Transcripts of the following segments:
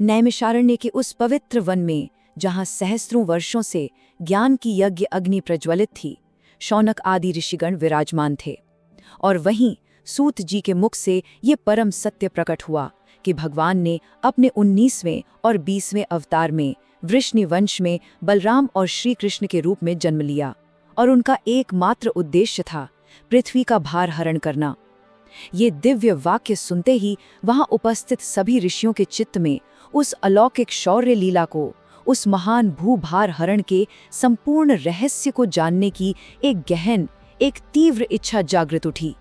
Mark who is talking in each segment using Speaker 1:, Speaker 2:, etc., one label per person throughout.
Speaker 1: नैमिषारण्य के उस पवित्र वन में, जहाँ सहस्त्रों वर्षों से ज्ञान की यज्ञ अग्नि प्रज्वलित थी, शौनक आदि ऋषिगण विराजमान थे। और वहीं सूत जी के मुख से ये परम सत्य प्रकट हुआ कि भगवान ने अपने 19वें और 20वें अवतार में वृष्णि वंश में बलराम और श्री कृष्ण के रूप में जन्म लिया, और उनका एकमात्र उद्देश्य था पृथ्वी का भार हरण करना। ये दिव्य वाक्य सुनते ही वहां उपस्थित सभी ऋषियों के चित्त में उस अलौकिक शौर्य लीला को, उस महान भूभार हरण के संपूर्ण रहस्य को जानने की एक गहन, एक तीव्र इच्छा जागृत उठी।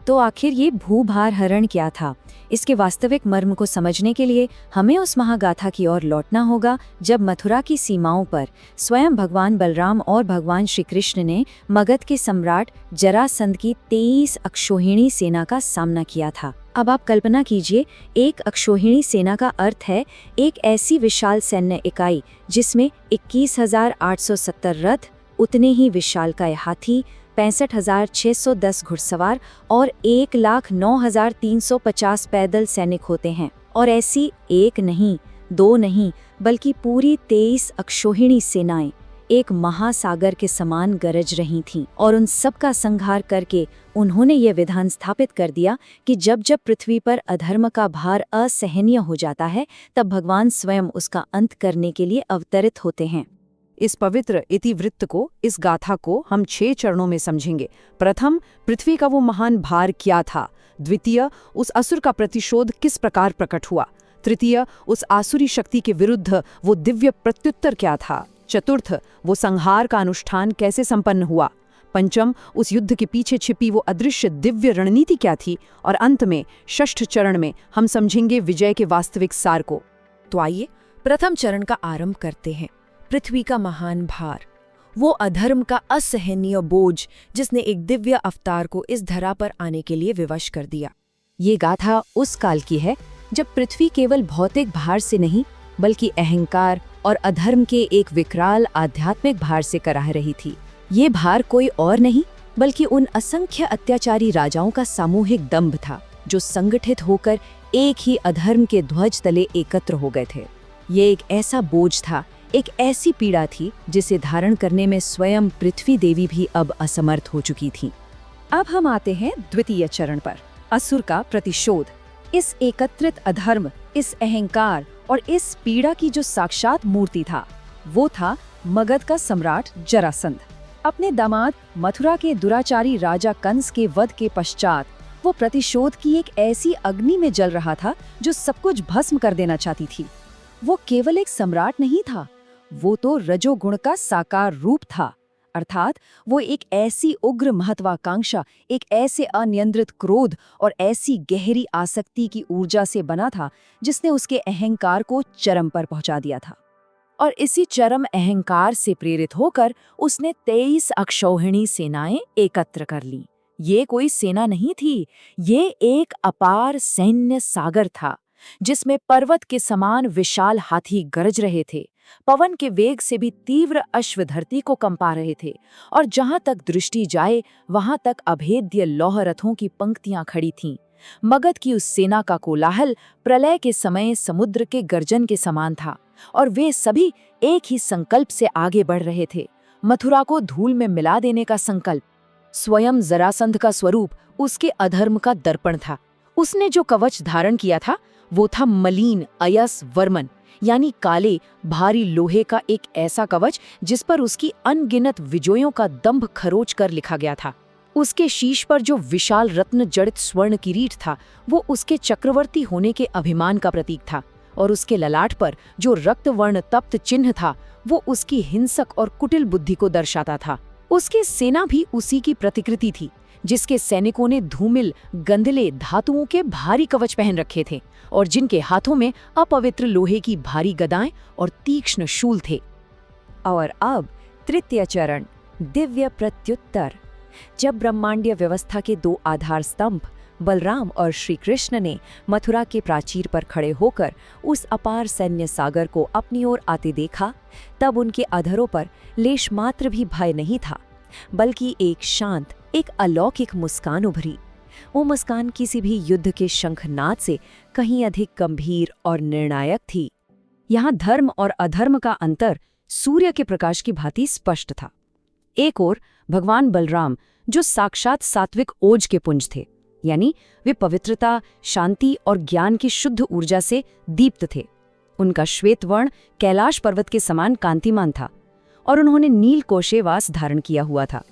Speaker 2: तो आखिर ये भूभार हरण क्या था? इसके वास्तविक मर्म को समझने के लिए हमें उस महागाथा की ओर लौटना होगा, जब मथुरा की सीमाओं पर स्वयं भगवान बलराम और भगवान श्री कृष्ण ने मगध के सम्राट जरासंध की 23 अक्षौहिणी सेना का सामना किया था। अब आप कल्पना कीजिए, एक अक्षौहिणी सेना का अर्थ है एक ऐसी विशाल सैन्य इकाई जिसमें 21,870 रथ, उतने ही विशालकाय हाथी, 65,610 घुड़सवार और 1,09,350 पैदल सैनिक होते हैं। और ऐसी एक नहीं, दो नहीं, बल्कि पूरी 23 अक्षौहिणी सेनाएं एक महासागर के समान गरज रही थीं। और उन सब का संहार करके उन्होंने ये विधान स्थापित कर दिया कि जब जब पृथ्वी पर अधर्म का भार असहनीय हो जाता है, तब भगवान स्वयं उसका अंत करने के लिए अवतरित होते हैं।
Speaker 3: इस पवित्र इतिवृत्त को, इस गाथा को हम 6 चरणों में समझेंगे। प्रथम, पृथ्वी का वो महान भार क्या था। द्वितीय, उस असुर का प्रतिशोध किस प्रकार प्रकट हुआ। तृतीय, उस आसुरी शक्ति के विरुद्ध वो दिव्य प्रत्युत्तर क्या था। चतुर्थ, वो संहार का अनुष्ठान कैसे संपन्न हुआ। पंचम, उस युद्ध के पीछे छिपी वो अदृश्य दिव्य रणनीति क्या थी। और अंत में षष्ठ चरण में हम समझेंगे विजय के वास्तविक सार को।
Speaker 1: तो आइए प्रथम चरण का आरंभ करते हैं। पृथ्वी का महान भार, वो अधर्म का असहनीय बोझ जिसने एक दिव्य अवतार को इस धरा पर आने के लिए विवश कर दिया।
Speaker 2: ये गाथा उस काल की है जब पृथ्वी केवल भौतिक भार से नहीं, बल्कि अहंकार और अधर्म के एक विकराल आध्यात्मिक भार से कराह रही थी। ये भार कोई और नहीं, बल्कि उन असंख्य अत्याचारी राजाओं का सामूहिक दंभ था, जो संगठित होकर एक ही अधर्म के ध्वज तले एकत्र हो गए थे। ये एक ऐसा बोझ था, एक ऐसी पीड़ा थी जिसे धारण करने में स्वयं पृथ्वी देवी भी अब असमर्थ हो चुकी थी।
Speaker 3: अब हम आते हैं द्वितीय चरण पर, असुर का प्रतिशोध। इस एकत्रित अधर्म, इस अहंकार और इस पीड़ा की जो साक्षात मूर्ति था, वो था मगध का सम्राट जरासंध। अपने दामाद मथुरा के दुराचारी राजा कंस के वध के पश्चात वो प्रतिशोध की एक ऐसी अग्नि में जल रहा था जो सब कुछ भस्म कर देना चाहती थी। वो केवल एक सम्राट नहीं था, वो तो रजोगुण का साकार रूप था। अर्थात वो एक ऐसी उग्र महत्वाकांक्षा, एक ऐसे अनियंत्रित क्रोध और ऐसी गहरी आसक्ति की ऊर्जा से बना था जिसने उसके अहंकार को चरम पर पहुंचा दिया था।
Speaker 1: और इसी चरम अहंकार से प्रेरित होकर उसने 23 अक्षौहिणी सेनाएं एकत्र कर ली। ये कोई सेना नहीं थी, ये एक अपार सैन्य सागर था जिसमें पर्वत के समान विशाल हाथी गरज रहे थे, पवन के वेग से भी तीव्र अश्व धरती को कंपा रहे थे, और जहां तक दृष्टि जाए वहां तक अभेद्य लौह रथों की पंक्तियां खड़ी थीं। मगध की उस सेना का कोलाहल प्रलय के समय समुद्र के गर्जन के समान था, और वे सभी एक ही संकल्प से आगे बढ़ रहे थे, मथुरा को धूल में मिला देने का संकल्प। स्वयं जरासंध का स्वरूप उसके अधर्म का दर्पण था। उसने जो कवच धारण किया था वो था मलिन अयस वर्मन, यानी काले भारी लोहे का एक ऐसा कवच जिस पर उसकी अनगिनत विजयों का दंभ खरोच कर लिखा गया था। उसके शीश पर जो विशाल रत्न जड़ित स्वर्ण किरीट था वो उसके चक्रवर्ती होने के अभिमान का प्रतीक था, और उसके ललाट पर जो रक्तवर्ण तप्त चिन्ह था वो उसकी हिंसक और कुटिल बुद्धि को दर्शाता था। उसकी सेना भी उसी की प्रतिकृति थी, जिसके सैनिकों ने धूमिल गंधले धातुओं के भारी कवच पहन रखे थे और जिनके हाथों में अपवित्र लोहे की भारी गदाएं और तीक्ष्ण शूल थे।
Speaker 2: और अब तृतीय चरण, दिव्य प्रत्युत्तर। जब ब्रह्मांडीय व्यवस्था के 2 आधार स्तंभ बलराम और श्री कृष्ण ने मथुरा के प्राचीर पर खड़े होकर उस अपार सैन्य सागर को अपनी ओर आते देखा, तब उनके अधरों पर लेश मात्र भी भय नहीं था, बल्कि एक शांत, एक अलौकिक मुस्कान उभरी। वो मुस्कान किसी भी युद्ध के शंखनाद से कहीं अधिक गंभीर और निर्णायक थी।
Speaker 3: यहाँ धर्म और अधर्म का अंतर सूर्य के प्रकाश की भांति स्पष्ट था। एक ओर भगवान बलराम, जो साक्षात सात्विक ओज के पुंज थे, यानी वे पवित्रता, शांति और ज्ञान की शुद्ध ऊर्जा से दीप्त थे। उनका श्वेत वर्ण कैलाश पर्वत के समान कांतिमान था और उन्होंने नील कोशेवास धारण किया हुआ था।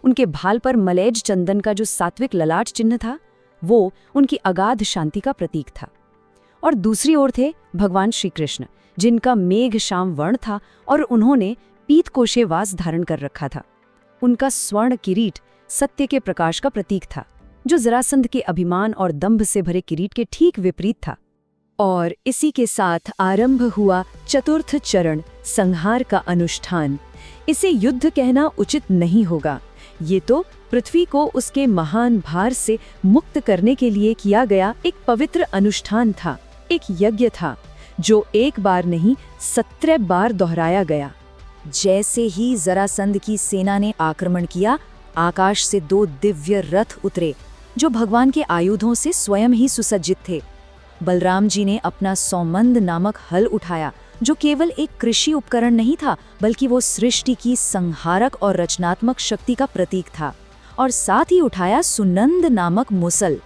Speaker 3: उनके भाल पर मलैज चंदन का जो सात्विक ललाट चिन्ह था, वो उनकी अगाध शांति का प्रतीक था। और दूसरी ओर थे भगवान श्री कृष्ण, जिनका मेघ श्याम वर्ण था और उन्होंने पीत कोशेवास धारण कर रखा था। उनका स्वर्ण किरीट सत्य के प्रकाश का प्रतीक था, जो जरासंध के अभिमान और दंभ से भरे किरीट के ठीक विपरीत था।
Speaker 2: और इसी के साथ आरंभ हुआ चतुर्थ चरण, संहार का अनुष्ठान। इसे युद्ध कहना उचित नहीं होगा। ये तो पृथ्वी को उसके महान भार से मुक्त करने के लिए किया गया एक पवित्र अनुष्ठान था, एक यज्ञ था, जो एक बार नहीं 17 बार दोहराया गया। जैसे ही जरासंध की सेना ने आक्रमण किया, आकाश से 2 दिव्य रथ उतरे, जो भगवान के आयुधों से स्वयं ही सुसज्जित थे। बलराम जी ने अपना सौमंद नामक हल उठाया, जो केवल एक कृषि उपकरण नहीं था, बल्कि वो सृष्टि की संहारक और रचनात्मक शक्ति का प्रतीक था। और साथ ही उठाया सुनंद नामक मुसल।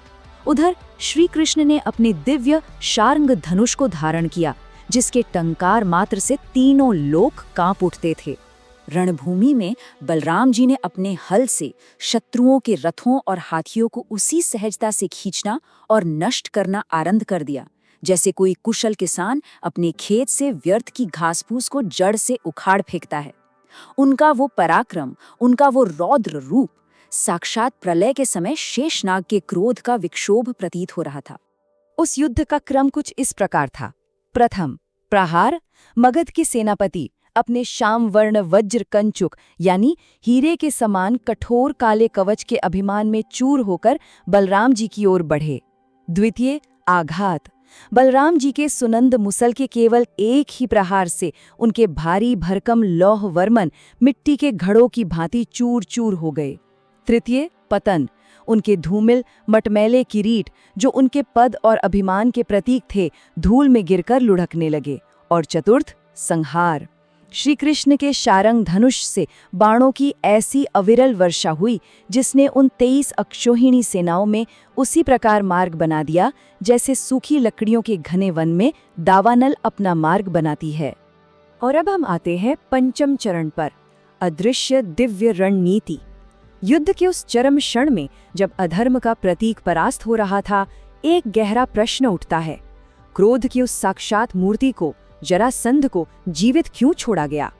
Speaker 2: उधर श्री कृष्ण ने अपने दिव्य शार्ंग धनुष को धारण किया, जिसके टंकार मात्र से तीनों लोक कांप उठते थे। रणभूमि में बलराम जी ने अपने हल से शत्रुओं के रथों और हाथियों को उसी सहजता से खींचना और नष्ट करना आरंभ कर दिया, जैसे कोई कुशल किसान अपने खेत से व्यर्थ की घास-फूस को जड़ से उखाड़ फेंकता है। उनका वो पराक्रम, उनका वो रौद्र रूप साक्षात प्रलय के समय शेषनाग के क्रोध का विक्षोभ प्रतीत हो रहा था।
Speaker 3: उस युद्ध का क्रम कुछ इस प्रकार था। प्रथम प्रहार। मगध के सेनापति अपने श्याम वर्ण वज्र कंचुक यानी हीरे के समान कठोर काले कवच के अभिमान में चूर होकर बलराम जी की ओर बढ़े। द्वितीय आघात। बलराम जी के सुनंद मुसल के केवल एक ही प्रहार से उनके भारी भरकम लौह वर्मन मिट्टी के घड़ों की भांति चूर चूर हो गए। तृतीय पतन। उनके धूमिल मटमैले किरीट, जो उनके पद और अभिमान के प्रतीक थे, धूल में गिरकर लुढ़कने लगे। और चतुर्थ संहार। श्री कृष्ण के शारंग धनुष से बाणों की ऐसी अविरल वर्षा हुई, जिसने उन 23 अक्षौहिणी सेनाओं में उसी प्रकार मार्ग बना दिया, जैसे सूखी लकड़ियों के घने वन में दावानल अपना मार्ग बनाती है। और अब हम आते हैं पंचम चरण पर, अदृश्य दिव्य रणनीति। युद्ध के उस चरम क्षण में, जब अधर्म का प्रतीक परास्त हो रहा था, एक गहरा प्रश्न उठता है। क्रोध की उस साक्षात मूर्ति को, जरासंध को, जीवित क्यों छोड़ा गया?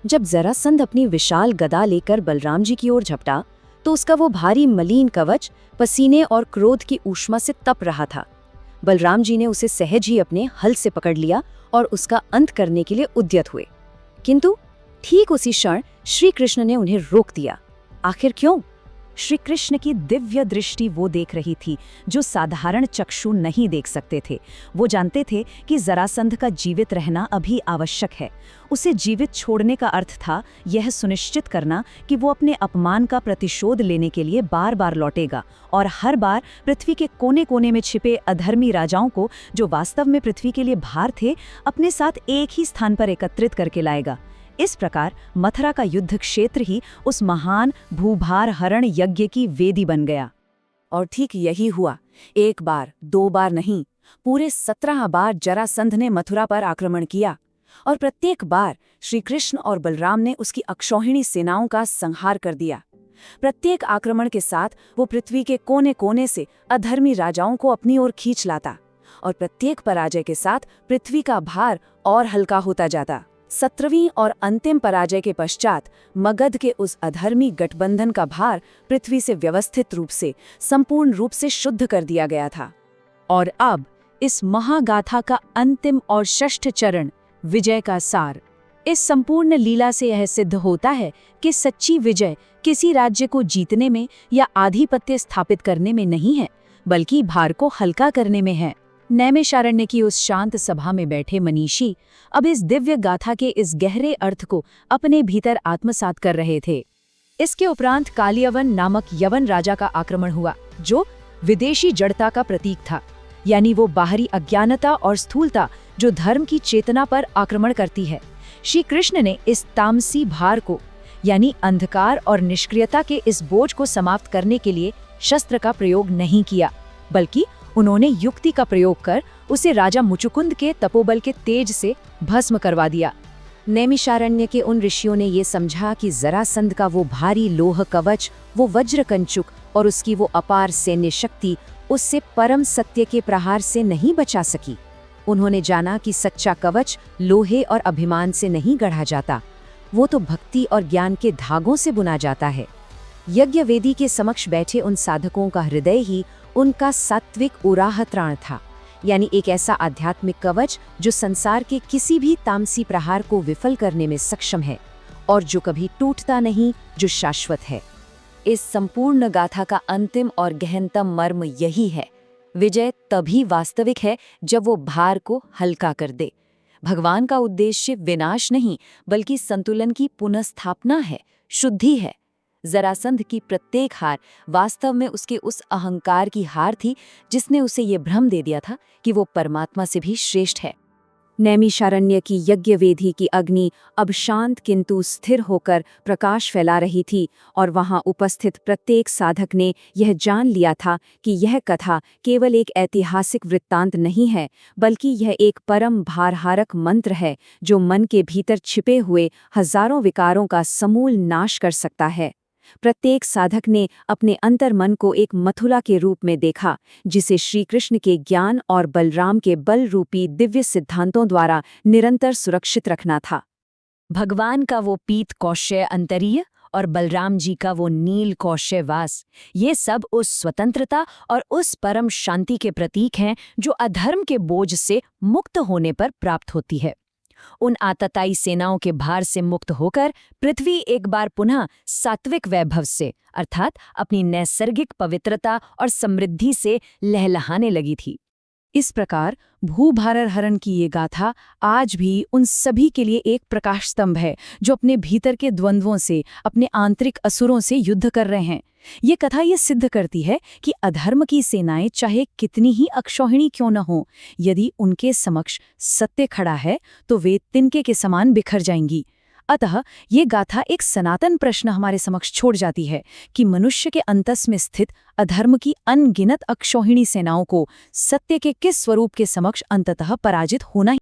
Speaker 3: जब जरासंध अपनी विशाल गदा लेकर बलराम जी की ओर झपटा, तो उसका वो भारी मलिन कवच पसीने और क्रोध की ऊष्मा से तप रहा था। बलराम जी ने उसे सहज ही अपने हल से पकड़ लिया और उसका अंत करने के लिए उद्यत हुए। किंतु ठीक उसी क्षण श्री कृष्ण ने उन्हें रोक दिया। आखिर क्यों? श्री कृष्ण की दिव्य दृष्टि वो देख रही थी, जो साधारण चक्षु नहीं देख सकते थे। वो जानते थे कि जरासंध का जीवित रहना अभी आवश्यक है। उसे जीवित छोड़ने का अर्थ था यह सुनिश्चित करना कि वो अपने अपमान का प्रतिशोध लेने के लिए बार बार लौटेगा और हर बार पृथ्वी के कोने कोने में छिपे अधर्मी राजाओं को, जो वास्तव में पृथ्वी के लिए भार थे, अपने साथ एक ही स्थान पर एकत्रित करके लाएगा। इस प्रकार मथुरा का युद्ध क्षेत्र ही उस महान भूभार हरण यज्ञ की वेदी बन गया।
Speaker 1: और ठीक यही हुआ। एक बार, 2 बार नहीं, पूरे 17 बार जरासंध ने मथुरा पर आक्रमण किया और प्रत्येक बार श्री कृष्ण और बलराम ने उसकी अक्षौहिणी सेनाओं का संहार कर दिया। प्रत्येक आक्रमण के साथ वो पृथ्वी के कोने कोने से अधर्मी राजाओं को अपनी ओर खींच लाता और प्रत्येक पराजय के साथ पृथ्वी का भार और हल्का होता जाता। 17वीं और अंतिम पराजय के पश्चात मगध के उस अधर्मी गठबंधन का भार पृथ्वी से व्यवस्थित रूप से, संपूर्ण रूप से शुद्ध कर दिया गया था।
Speaker 2: और अब इस महागाथा का अंतिम और षष्ठ चरण, विजय का सार। इस संपूर्ण लीला से यह सिद्ध होता है कि सच्ची विजय किसी राज्य को जीतने में या आधिपत्य स्थापित करने में नहीं है, बल्कि भार को हल्का करने में है। नैमिषारण्य की उस शांत सभा में बैठे मनीषी अब इस दिव्य गाथा के इस गहरे अर्थ को अपने भीतर आत्मसात कर रहे थे। इसके उपरांत कालियवन नामक यवन राजा का आक्रमण हुआ, जो विदेशी जड़ता का प्रतीक था।
Speaker 3: यानी वो बाहरी अज्ञानता और स्थूलता जो धर्म की चेतना पर आक्रमण करती है। श्री कृष्ण ने इस तामसी भार को यानी अंधकार और निष्क्रियता के इस बोझ को समाप्त करने के लिए शस्त्र का प्रयोग नहीं किया, बल्कि उन्होंने युक्ति का प्रयोग कर उसे राजा मुचुकुंद के तपोबल के तेज से भस्म करवा दिया।
Speaker 2: नैमिषारण्य के उन ऋषियों ने ये समझा कि जरासंध का वो भारी लोह कवच, वो वज्र कंचुक और उसकी वो अपार सैन्य शक्ति उससे परम सत्य के प्रहार से नहीं बचा सकी। उन्होंने जाना कि सच्चा कवच लोहे और अभिमान से नहीं गढ़ा जाता, वो तो भक्ति और ज्ञान के धागों से बुना जाता है। यज्ञ वेदी के समक्ष बैठे उन साधकों का हृदय ही उनका सात्विक उराह त्राण था, यानी एक ऐसा आध्यात्मिक कवच जो संसार के किसी भी तामसी प्रहार को विफल करने में सक्षम है और जो कभी टूटता नहीं, जो शाश्वत है। इस संपूर्ण गाथा का अंतिम और गहनतम मर्म यही है, विजय तभी वास्तविक है जब वो भार को हल्का कर दे। भगवान का उद्देश्य विनाश नहीं बल्कि संतुलन की पुनर्स्थापना है, शुद्धि है। जरासंध की प्रत्येक हार वास्तव में उसके उस अहंकार की हार थी जिसने उसे ये भ्रम दे दिया था कि वो परमात्मा से भी श्रेष्ठ है। नैमिषारण्य की यज्ञ वेदी की अग्नि अब शांत किंतु स्थिर होकर प्रकाश फैला रही थी और वहां उपस्थित प्रत्येक साधक ने यह जान लिया था कि यह कथा केवल एक ऐतिहासिक वृत्तांत नहीं है, बल्कि यह एक परम भारहारक मंत्र है जो मन के भीतर छिपे हुए हजारों विकारों का समूल नाश कर सकता है। प्रत्येक साधक ने अपने अंतर्मन को एक मथुरा के रूप में देखा, जिसे श्री कृष्ण के ज्ञान और बलराम के बल रूपी दिव्य सिद्धांतों द्वारा निरंतर सुरक्षित रखना था।
Speaker 1: भगवान का वो पीत कौशय अंतरीय और बलराम जी का वो नील कौशय वास, ये सब उस स्वतंत्रता और उस परम शांति के प्रतीक हैं जो अधर्म के बोझ से मुक्त होने पर प्राप्त होती है। उन आतताई सेनाओं के भार से मुक्त होकर पृथ्वी एक बार पुनः सात्विक वैभव से अर्थात अपनी नैसर्गिक पवित्रता और समृद्धि से लहलहाने लगी थी।
Speaker 3: इस प्रकार भूभार हरण की ये गाथा आज भी उन सभी के लिए एक प्रकाश स्तंभ है जो अपने भीतर के द्वंद्वों से, अपने आंतरिक असुरों से युद्ध कर रहे हैं। ये कथा ये सिद्ध करती है कि अधर्म की सेनाएं चाहे कितनी ही अक्षौहिणी क्यों न हो, यदि उनके समक्ष सत्य खड़ा है तो वे तिनके के समान बिखर जाएंगी। अतः ये गाथा एक सनातन प्रश्न हमारे समक्ष छोड़ जाती है कि मनुष्य के अंतस में स्थित अधर्म की अनगिनत अक्षौहिणी सेनाओं को सत्य के किस स्वरूप के समक्ष अंततः पराजित होना